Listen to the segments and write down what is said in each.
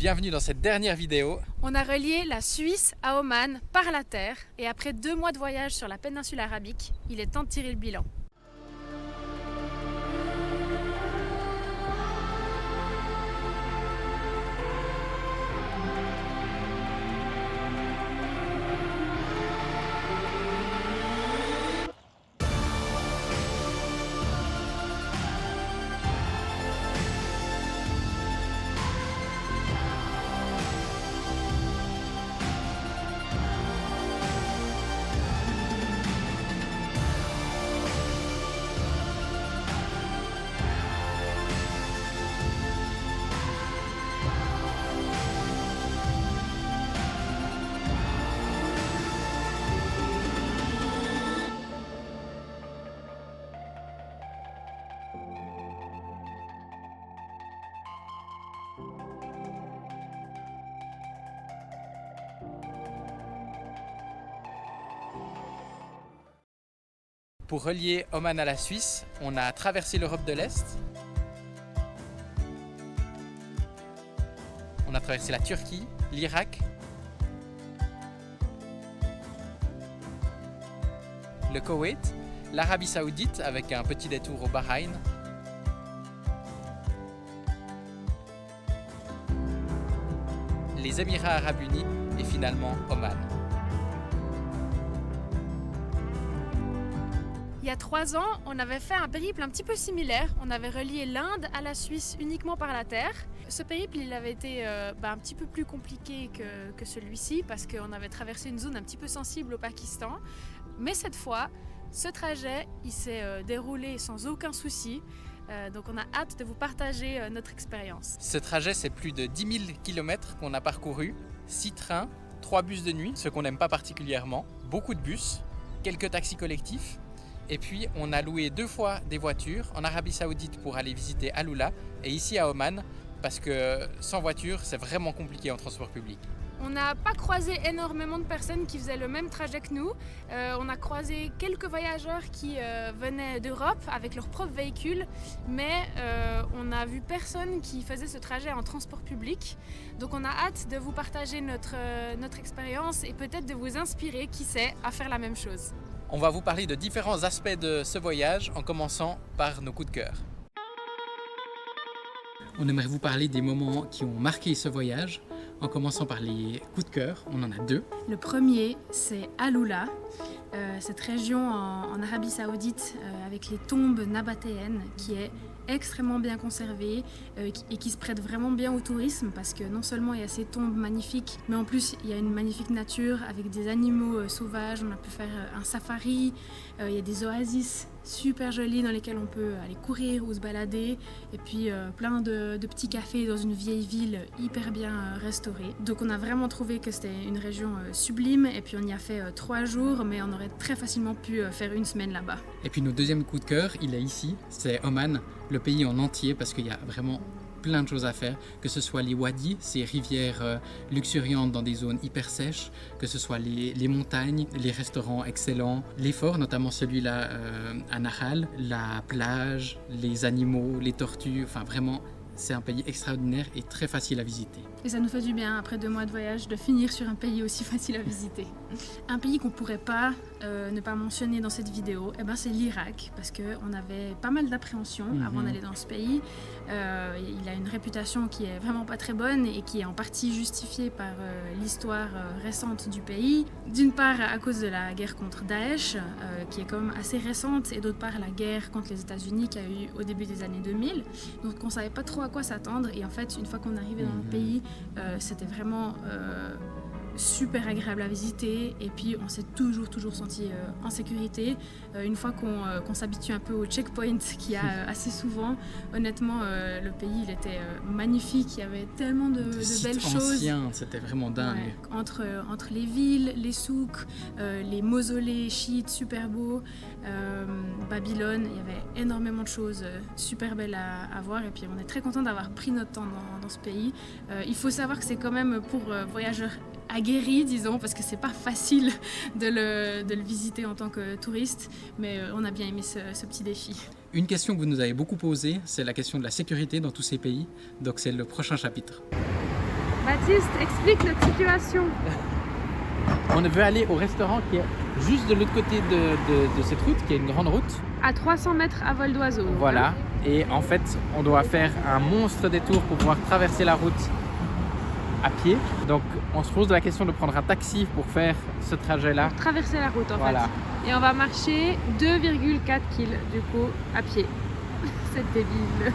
bienvenue dans cette dernière vidéo. On a relié la Suisse à Oman par la terre et après 2 mois de voyage sur la péninsule arabique, il est temps de tirer le bilan. Pour relier Oman à la Suisse, on a traversé l'Europe de l'Est. On a traversé la Turquie, l'Irak, le Koweït, l'Arabie Saoudite avec un petit détour au Bahreïn, les Émirats Arabes Unis et finalement Oman. Il y a 3 ans, on avait fait un périple un petit peu similaire. On avait relié l'Inde à la Suisse uniquement par la terre. Ce périple, il avait été un petit peu plus compliqué que celui-ci parce qu'on avait traversé une zone un petit peu sensible au Pakistan. Mais cette fois, ce trajet, il s'est déroulé sans aucun souci. Donc on a hâte de vous partager notre expérience. Ce trajet, c'est plus de 10 000 km qu'on a parcouru, 6 trains, 3 bus de nuit, ce qu'on n'aime pas particulièrement, beaucoup de bus, quelques taxis collectifs. Et puis on a loué 2 fois des voitures en Arabie Saoudite pour aller visiter Alula et ici à Oman parce que sans voiture c'est vraiment compliqué en transport public. On n'a pas croisé énormément de personnes qui faisaient le même trajet que nous. On a croisé quelques voyageurs qui venaient d'Europe avec leur propre véhicule, mais on n'a vu personne qui faisait ce trajet en transport public. Donc on a hâte de vous partager notre expérience et peut-être de vous inspirer, qui sait, à faire la même chose. On va vous parler de différents aspects de ce voyage en commençant par nos coups de cœur. On aimerait vous parler des moments qui ont marqué ce voyage, en commençant par les coups de cœur. On en a 2. Le premier, c'est Alula, cette région en Arabie Saoudite avec les tombes nabatéennes qui est extrêmement bien conservée et qui se prête vraiment bien au tourisme parce que non seulement il y a ces tombes magnifiques, mais en plus il y a une magnifique nature avec des animaux sauvages. On a pu faire un safari, il y a des oasis super jolies dans lesquelles on peut aller courir ou se balader et puis plein de petits cafés dans une vieille ville hyper bien restaurée. Donc on a vraiment trouvé que c'était une région sublime et puis on y a fait 3 jours, mais on aurait très facilement pu faire une semaine là-bas. Et puis notre deuxième coup de cœur, il est ici, c'est Oman, le pays en entier parce qu'il y a vraiment plein de choses à faire, que ce soit les wadis, ces rivières luxuriantes dans des zones hyper sèches, que ce soit les montagnes, les restaurants excellents, les forts, notamment celui-là à Nahal, la plage, les animaux, les tortues, enfin vraiment c'est un pays extraordinaire et très facile à visiter. Et ça nous fait du bien, après 2 mois de voyage, de finir sur un pays aussi facile à visiter. Un pays qu'on ne pourrait pas ne pas mentionner dans cette vidéo, c'est l'Irak, parce qu'on avait pas mal d'appréhension avant d'aller dans ce pays. Il a une réputation qui est vraiment pas très bonne et qui est en partie justifiée par l'histoire récente du pays. D'une part à cause de la guerre contre Daesh, qui est quand même assez récente, et d'autre part la guerre contre les États-Unis qui a eu au début des années 2000. Donc on ne savait pas trop à quoi s'attendre et en fait une fois qu'on arrivait dans le pays, c'était vraiment super agréable à visiter et puis on s'est toujours senti en sécurité. Une fois qu'on s'habitue un peu aux checkpoints qu'il y a assez souvent, honnêtement le pays il était magnifique, il y avait tellement de belles choses. C'était vraiment dingue. Ouais, entre les villes, les souks, les mausolées chiites super beaux, Babylone, il y avait énormément de choses super belles à voir et puis on est très content d'avoir pris notre temps dans ce pays. Il faut savoir que c'est quand même pour voyageurs aguerri, disons, parce que c'est pas facile de le visiter en tant que touriste, mais on a bien aimé ce petit défi. Une question que vous nous avez beaucoup posée, c'est la question de la sécurité dans tous ces pays, donc c'est le prochain chapitre. Baptiste, explique notre situation. On veut aller au restaurant qui est juste de l'autre côté de cette route, qui est une grande route. À 300 mètres à vol d'oiseau. Voilà. Hein. Et en fait, on doit faire un monstre détour pour pouvoir traverser la route à pied. Donc, on se pose la question de prendre un taxi pour faire ce trajet-là. Pour traverser la route, en Voilà. fait. Et on va marcher 2,4 km, du coup, à pied. C'est débile.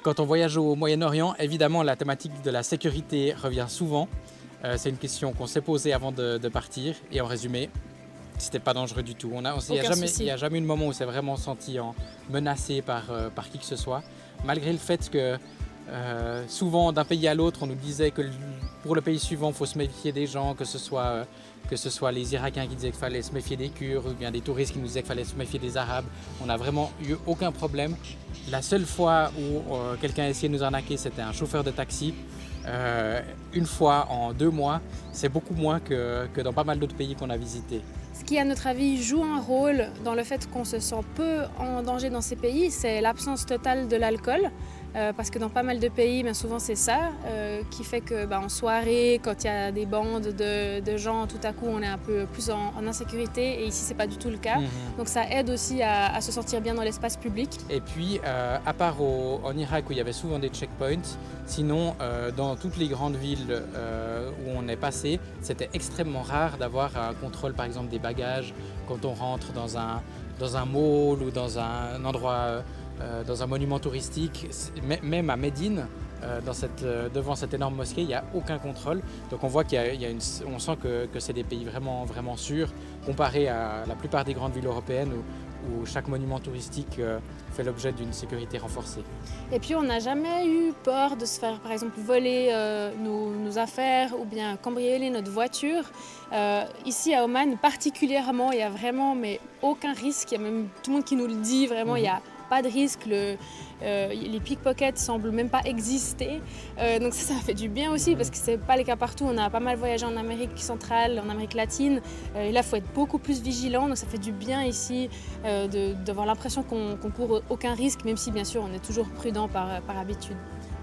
Quand on voyage au Moyen-Orient, évidemment, la thématique de la sécurité revient souvent. C'est une question qu'on s'est posée avant de partir. Et en résumé, c'était pas dangereux du tout. Il n'y a jamais eu de moment où on s'est vraiment senti menacé par qui que ce soit. Malgré le fait que souvent, d'un pays à l'autre, on nous disait que pour le pays suivant, il faut se méfier des gens, que ce soit les Irakiens qui disaient qu'il fallait se méfier des Kurdes, ou bien des touristes qui nous disaient qu'il fallait se méfier des Arabes. On n'a vraiment eu aucun problème. La seule fois où quelqu'un a essayé de nous arnaquer, c'était un chauffeur de taxi. Une fois en 2 mois, c'est beaucoup moins que dans pas mal d'autres pays qu'on a visités. Ce qui, à notre avis, joue un rôle dans le fait qu'on se sent peu en danger dans ces pays, c'est l'absence totale de l'alcool. Parce que dans pas mal de pays, bien souvent c'est ça qui fait que en soirée, quand il y a des bandes de gens, tout à coup on est un peu plus en insécurité et ici c'est pas du tout le cas. Donc ça aide aussi à se sentir bien dans l'espace public. Et puis à part en Irak où il y avait souvent des checkpoints, sinon dans toutes les grandes villes où on est passé, c'était extrêmement rare d'avoir un contrôle par exemple des bagages quand on rentre dans un mall ou dans un endroit dans un monument touristique, même à Médine, devant cette énorme mosquée, il n'y a aucun contrôle. Donc on voit on sent que c'est des pays vraiment, vraiment sûrs, comparé à la plupart des grandes villes européennes où chaque monument touristique fait l'objet d'une sécurité renforcée. Et puis on n'a jamais eu peur de se faire par exemple voler nos affaires ou bien cambrioler notre voiture. Ici à Oman particulièrement, il n'y a vraiment aucun risque, il y a même tout le monde qui nous le dit, vraiment il y a pas de risque, les pickpockets semblent même pas exister. Donc ça fait du bien aussi parce que c'est pas le cas partout. On a pas mal voyagé en Amérique centrale, en Amérique latine. Et là, il faut être beaucoup plus vigilant. Donc ça fait du bien ici d'avoir l'impression qu'on court aucun risque, même si bien sûr on est toujours prudent par habitude.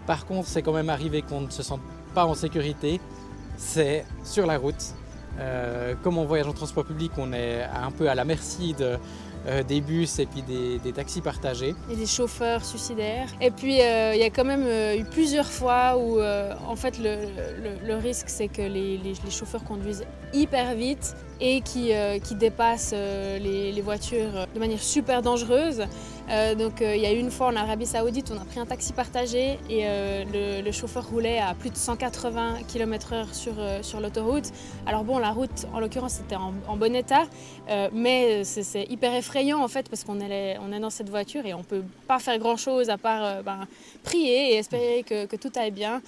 Par contre, c'est quand même arrivé qu'on ne se sente pas en sécurité. C'est sur la route. Comme on voyage en transport public, on est un peu à la merci des bus et puis des taxis partagés. Et des chauffeurs suicidaires. Et puis il y a quand même eu plusieurs fois où en fait le risque c'est que les chauffeurs conduisent hyper vite et qui dépassent les voitures de manière super dangereuse. Donc il y a eu une fois en Arabie Saoudite, on a pris un taxi partagé et le chauffeur roulait à plus de 180 km/h sur l'autoroute. Alors bon, la route en l'occurrence c'était en bon état, mais c'est hyper effrayant en fait parce qu'on est dans cette voiture et on peut pas faire grand chose à part prier et espérer que tout aille bien.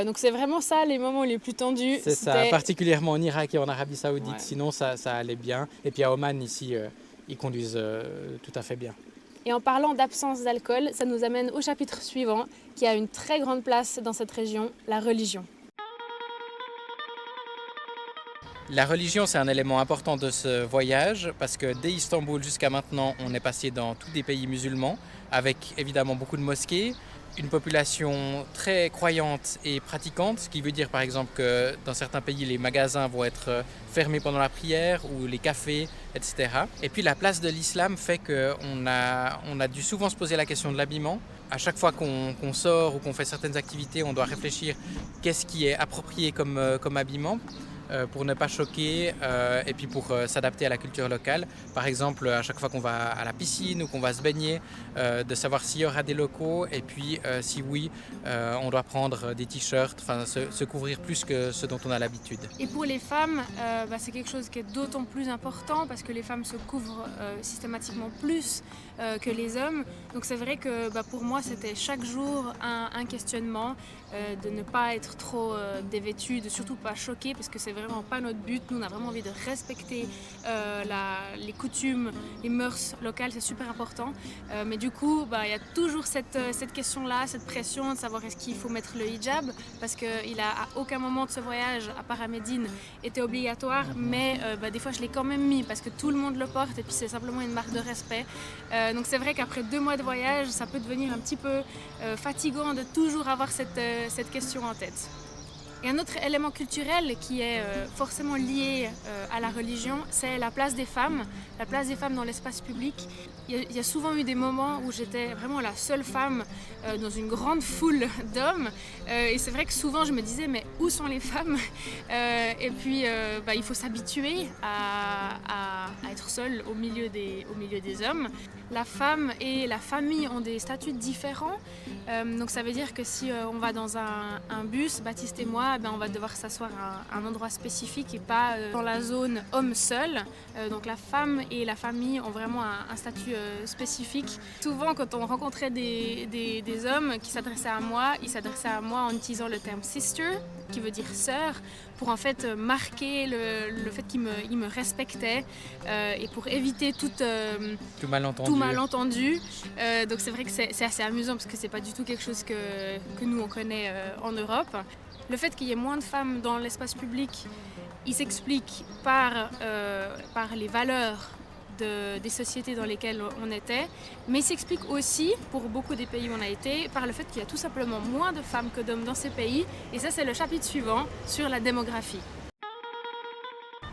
Donc c'est vraiment ça les moments les plus tendus. C'est ça, particulièrement en Irak et en Arabie Saoudite, ouais. Sinon ça allait bien. Et puis à Oman ici, ils conduisent tout à fait bien. Et en parlant d'absence d'alcool, ça nous amène au chapitre suivant, qui a une très grande place dans cette région, la religion. La religion, c'est un élément important de ce voyage, parce que dès Istanbul jusqu'à maintenant, on est passé dans tous des pays musulmans, avec évidemment beaucoup de mosquées, une population très croyante et pratiquante, ce qui veut dire par exemple que dans certains pays, les magasins vont être fermés pendant la prière, ou les cafés, etc. Et puis la place de l'islam fait qu'on a dû souvent se poser la question de l'habillement. À chaque fois qu'on sort ou qu'on fait certaines activités, on doit réfléchir qu'est-ce qui est approprié comme habillement pour ne pas choquer et puis pour s'adapter à la culture locale. Par exemple, à chaque fois qu'on va à la piscine ou qu'on va se baigner, de savoir s'il y aura des locaux et puis si oui, on doit prendre des t-shirts, enfin se couvrir plus que ce dont on a l'habitude. Et pour les femmes, c'est quelque chose qui est d'autant plus important parce que les femmes se couvrent systématiquement plus que les hommes. Donc c'est vrai que pour moi, c'était chaque jour un questionnement de ne pas être trop dévêtue, de surtout pas choquer parce que c'est vrai vraiment pas notre but. Nous, on a vraiment envie de respecter les coutumes, les mœurs locales, c'est super important. Mais du coup, il y a toujours cette question-là, cette pression de savoir est-ce qu'il faut mettre le hijab, parce qu'il a à aucun moment de ce voyage, à part à Médine, été obligatoire, mais des fois je l'ai quand même mis parce que tout le monde le porte et puis c'est simplement une marque de respect. Donc c'est vrai qu'après 2 mois de voyage, ça peut devenir un petit peu fatigant de toujours avoir cette question en tête. Et un autre élément culturel qui est forcément lié à la religion, c'est la place des femmes dans l'espace public. Il y a souvent eu des moments où j'étais vraiment la seule femme dans une grande foule d'hommes. Et c'est vrai que souvent je me disais, mais où sont les femmes? Et puis il faut s'habituer à être seule au milieu des hommes. La femme et la famille ont des statuts différents. Donc ça veut dire que si on va dans un bus, Baptiste et moi, on va devoir s'asseoir à un endroit spécifique et pas dans la zone homme seul. Donc la femme et la famille ont vraiment un statut spécifique. Souvent quand on rencontrait des hommes qui s'adressaient à moi, ils s'adressaient à moi en utilisant le terme sister, qui veut dire sœur, pour en fait marquer le fait qu'ils me respectaient et pour éviter tout malentendu. Donc c'est vrai que c'est assez amusant parce que c'est pas du tout quelque chose que nous on connaît en Europe. Le fait qu'il y ait moins de femmes dans l'espace public, il s'explique par les valeurs des sociétés dans lesquelles on était, mais il s'explique aussi, pour beaucoup des pays où on a été, par le fait qu'il y a tout simplement moins de femmes que d'hommes dans ces pays, et ça c'est le chapitre suivant sur la démographie.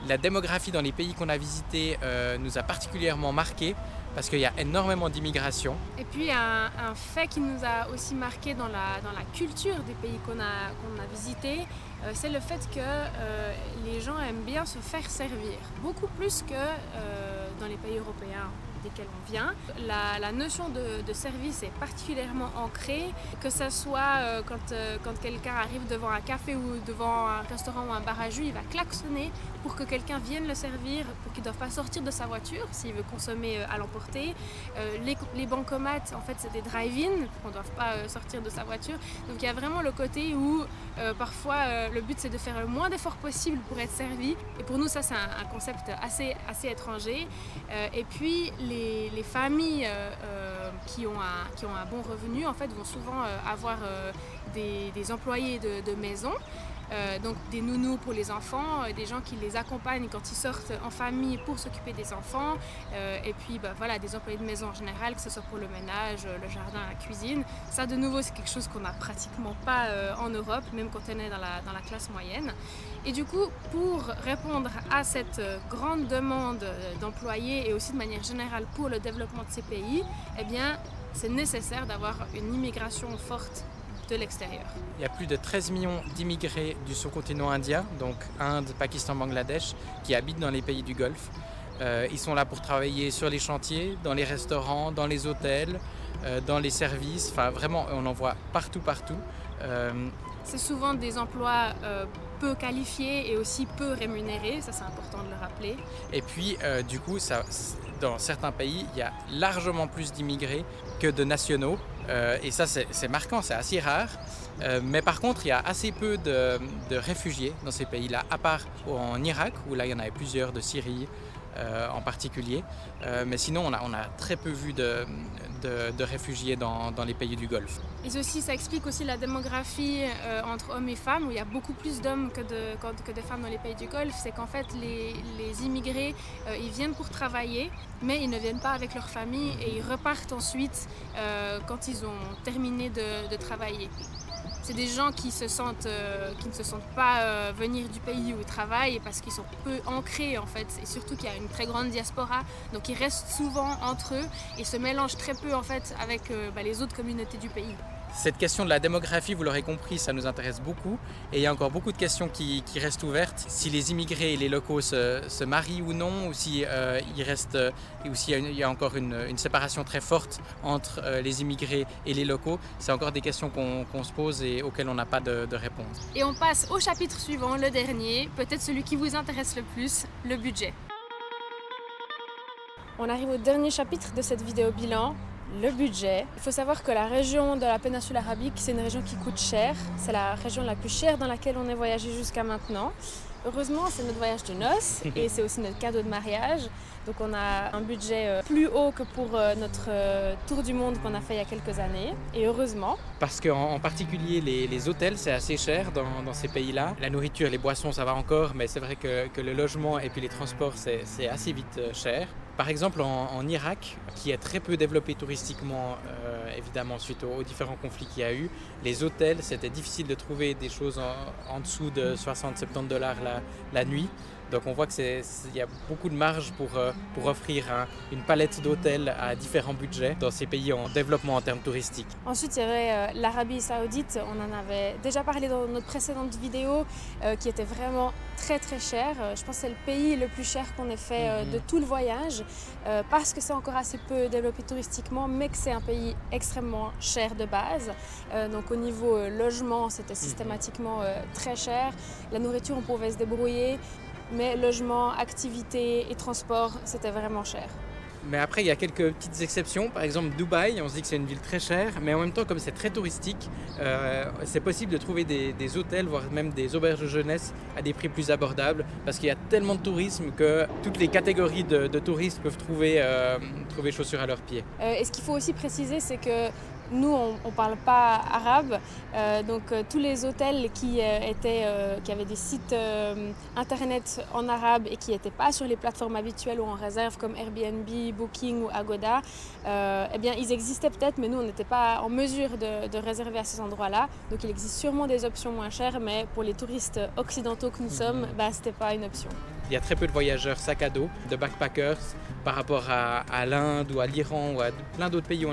La démographie dans les pays qu'on a visités nous a particulièrement marqués parce qu'il y a énormément d'immigration. Et puis un fait qui nous a aussi marqué dans la culture des pays qu'on a visités, c'est le fait que les gens aiment bien se faire servir, beaucoup plus que dans les pays européens desquels on vient. La notion de service est particulièrement ancrée, que ce soit quand quelqu'un arrive devant un café ou devant un restaurant ou un bar à jus, il va klaxonner pour que quelqu'un vienne le servir, pour qu'il ne doive pas sortir de sa voiture s'il veut consommer à l'emporter. Les bancomates, en fait, c'est des drive-in, on ne doit pas sortir de sa voiture. Donc il y a vraiment le côté où parfois le but c'est de faire le moins d'efforts possible pour être servi. Et pour nous, ça c'est un concept assez étranger. Et puis les familles qui ont un bon revenu en fait vont souvent avoir des employés de maison. Donc des nounous pour les enfants, des gens qui les accompagnent quand ils sortent en famille pour s'occuper des enfants, et puis des employés de maison en général, que ce soit pour le ménage, le jardin, la cuisine. Ça de nouveau c'est quelque chose qu'on n'a pratiquement pas en Europe, même quand on est dans la classe moyenne. Et du coup, pour répondre à cette grande demande d'employés et aussi de manière générale pour le développement de ces pays, eh bien c'est nécessaire d'avoir une immigration forte de l'extérieur. Il y a plus de 13 millions d'immigrés du sous-continent indien, donc Inde, Pakistan, Bangladesh, qui habitent dans les pays du Golfe. Ils sont là pour travailler sur les chantiers, dans les restaurants, dans les hôtels, dans les services. Enfin, vraiment, on en voit partout. C'est souvent des emplois peu qualifiés et aussi peu rémunérés, ça c'est important de le rappeler. Et puis, du coup, dans certains pays, il y a largement plus d'immigrés que de nationaux. Et ça, c'est marquant, c'est assez rare. Mais par contre, il y a assez peu de réfugiés dans ces pays-là, à part en Irak, où là, il y en avait plusieurs, de Syrie en particulier. Mais sinon, on a très peu vu de réfugiés dans les pays du Golfe. Et aussi, ça explique aussi la démographie entre hommes et femmes, où il y a beaucoup plus d'hommes que de femmes dans les pays du Golfe. C'est qu'en fait, les immigrés, ils viennent pour travailler, mais ils ne viennent pas avec leur famille et ils repartent ensuite quand ils ont terminé de travailler. C'est des gens qui ne se sentent pas venir du pays où ils travaillent parce qu'ils sont peu ancrés en fait, et surtout qu'il y a une très grande diaspora, donc ils restent souvent entre eux et se mélangent très peu en fait avec les autres communautés du pays. Cette question de la démographie, vous l'aurez compris, ça nous intéresse beaucoup. Et il y a encore beaucoup de questions qui restent ouvertes. Si les immigrés et les locaux se marient ou non, ou si il y a encore une séparation très forte entre les immigrés et les locaux. C'est encore des questions qu'on se pose et auxquelles on n'a pas de réponse. Et on passe au chapitre suivant, le dernier, peut-être celui qui vous intéresse le plus, le budget. On arrive au dernier chapitre de cette vidéo bilan. Le budget. Il faut savoir que la région de la péninsule arabique, c'est une région qui coûte cher. C'est la région la plus chère dans laquelle on ait voyagé jusqu'à maintenant. Heureusement, c'est notre voyage de noces et c'est aussi notre cadeau de mariage. Donc on a un budget plus haut que pour notre tour du monde qu'on a fait il y a quelques années. Et heureusement. Parce qu'en particulier, les hôtels, c'est assez cher dans ces pays-là. La nourriture, les boissons, ça va encore, mais c'est vrai que le logement et puis les transports, c'est assez vite cher. Par exemple, en Irak, qui est très peu développé touristiquement, évidemment, suite aux différents conflits qu'il y a eu, les hôtels, c'était difficile de trouver des choses en dessous de 60-70 $ la nuit. Donc on voit qu'il y a beaucoup de marge pour offrir une palette d'hôtels à différents budgets dans ces pays en développement en termes touristiques. Ensuite, il y avait l'Arabie Saoudite, on en avait déjà parlé dans notre précédente vidéo, qui était vraiment très très cher. Je pense que c'est le pays le plus cher qu'on ait fait de tout le voyage, parce que c'est encore assez peu développé touristiquement, mais que c'est un pays extrêmement cher de base. Donc au niveau logement, c'était systématiquement très cher. La nourriture, on pouvait se débrouiller. Mais logement, activité et transport, c'était vraiment cher. Mais après, il y a quelques petites exceptions. Par exemple, Dubaï, on se dit que c'est une ville très chère, mais en même temps, comme c'est très touristique, c'est possible de trouver des hôtels, voire même des auberges de jeunesse à des prix plus abordables, parce qu'il y a tellement de tourisme que toutes les catégories de touristes peuvent trouver chaussures à leurs pieds. Et ce qu'il faut aussi préciser, c'est que nous, on ne parle pas arabe, donc tous les hôtels qui avaient des sites internet en arabe et qui n'étaient pas sur les plateformes habituelles où on réserve comme Airbnb, Booking ou Agoda, eh bien ils existaient peut-être, mais nous on n'était pas en mesure de réserver à ces endroits-là. Donc il existe sûrement des options moins chères, mais pour les touristes occidentaux que nous sommes, ce n'était pas une option. Il y a très peu de voyageurs sac à dos, de backpackers, par rapport à l'Inde ou à l'Iran ou à plein d'autres pays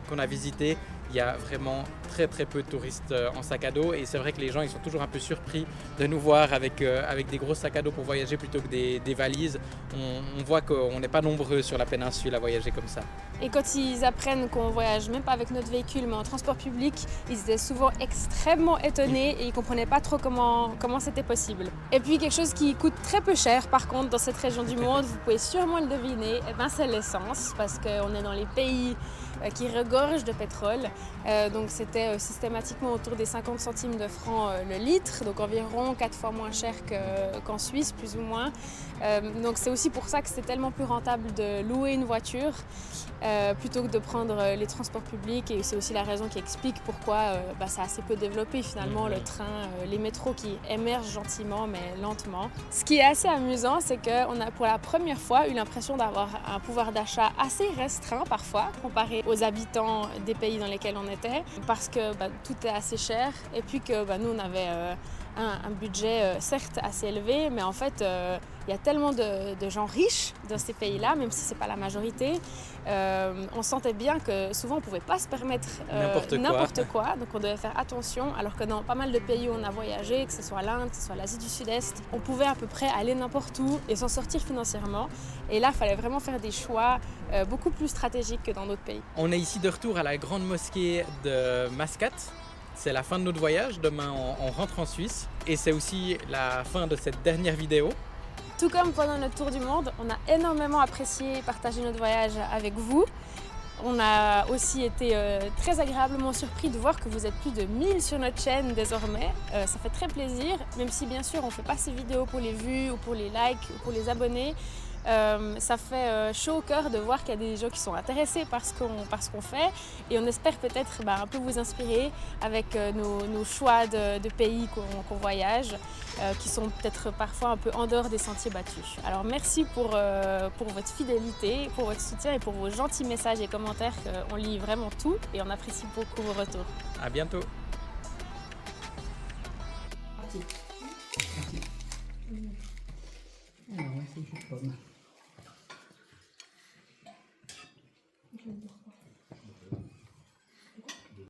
qu'on a visités. Il y a vraiment très très peu de touristes en sac à dos et c'est vrai que les gens ils sont toujours un peu surpris de nous voir avec des gros sacs à dos pour voyager plutôt que des valises. On voit qu'on n'est pas nombreux sur la péninsule à voyager comme ça. Et quand ils apprennent qu'on voyage même pas avec notre véhicule mais en transport public, ils étaient souvent extrêmement étonnés et ils comprenaient pas trop comment c'était possible. Et puis quelque chose qui coûte très peu cher par contre dans cette région du monde, vous pouvez sûrement le deviner, c'est l'essence parce qu'on est dans les pays qui regorgent de pétrole. Donc c'était systématiquement autour des 50 centimes de francs le litre, donc environ 4 fois moins cher qu'en Suisse, plus ou moins. Donc c'est aussi pour ça que c'est tellement plus rentable de louer une voiture plutôt que de prendre les transports publics, et c'est aussi la raison qui explique pourquoi c'est assez peu développé finalement le train, les métros qui émergent gentiment mais lentement. Ce qui est assez amusant, c'est qu'on a pour la première fois eu l'impression d'avoir un pouvoir d'achat assez restreint parfois comparé aux habitants des pays dans lesquels on était, parce que tout est assez cher et puis que nous on avait un budget certes assez élevé, mais en fait il y a tellement de gens riches dans ces pays-là, même si ce n'est pas la majorité. On sentait bien que souvent on ne pouvait pas se permettre n'importe quoi, donc on devait faire attention, alors que dans pas mal de pays où on a voyagé, que ce soit l'Inde, que ce soit l'Asie du Sud-Est, on pouvait à peu près aller n'importe où et s'en sortir financièrement. Et là, il fallait vraiment faire des choix beaucoup plus stratégiques que dans d'autres pays. On est ici de retour à la grande mosquée de Mascate. C'est la fin de notre voyage, demain on rentre en Suisse et c'est aussi la fin de cette dernière vidéo. Tout comme pendant notre tour du monde, on a énormément apprécié partager notre voyage avec vous. On a aussi été très agréablement surpris de voir que vous êtes plus de 1000 sur notre chaîne désormais. Ça fait très plaisir, même si bien sûr on ne fait pas ces vidéos pour les vues ou pour les likes ou pour les abonnés. Ça fait chaud au cœur de voir qu'il y a des gens qui sont intéressés par ce qu'on fait, et on espère peut-être un peu vous inspirer avec nos choix de pays qu'on voyage, qui sont peut-être parfois un peu en dehors des sentiers battus. Alors merci pour votre fidélité, pour votre soutien et pour vos gentils messages et commentaires. On lit vraiment tout et on apprécie beaucoup vos retours. À bientôt. Alors, on va essayer cette pomme.